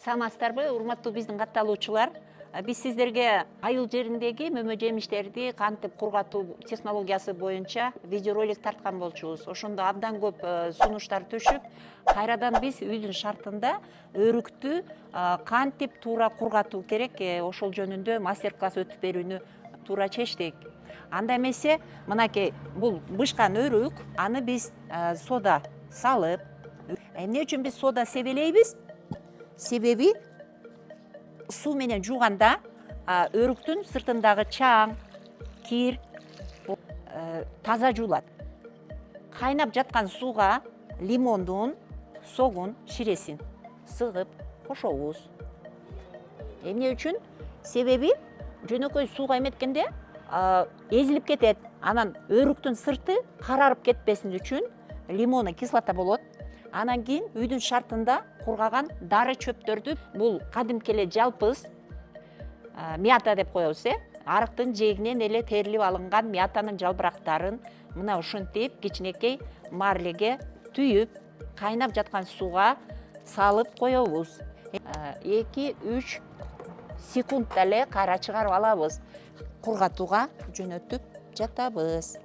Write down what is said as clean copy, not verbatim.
Саламатсыздарбы, урматтуу биздин катталуучулар. Биз сиздерге айыл жериндеги мөмө жемиштерди кантип кургатуу технологиясы боюнча видеоролик тарткан болчубуз. Ошондо абдан көп сунуштар түшүп, кайрадан биз үйдүн шартында өрүктү кантип туура кургатуу керек, ошол жөнүндө мастер класс өтүп берүүнү туура чечтик. Анда эмесе, мынакей бул бышкан өрүк, аны биз сода салып, эмне үчүн биз сода себелейбиз? Себеби суу менен жууганда өрүктүн сыртындагы чаң, кир таза жуулат. Кайнап жаткан сууга лимондун согун, ширесин сыгып кошобуз. Эмне үчүн? Себеби жөнөкөй сууга эметкенде эзилип кетет. Анан өрүктүн сырты карарып кетпесин үчүн лимонный кислота болот. Анан кийин үйдүн шартында кургаган дары чөптөрдү, бул кадимки эле жалпыз мята деп коебуз, арыктын жээгинен эле терилип алынган мятанын жалбырактарын мына ушинтип кичинекей марлеге түйүп, кайнап жаткан сууга салып коебуз. 2-3 секундда эле кайра чыгарып алабыз. Кургатууга жөнөтүп жатабыз.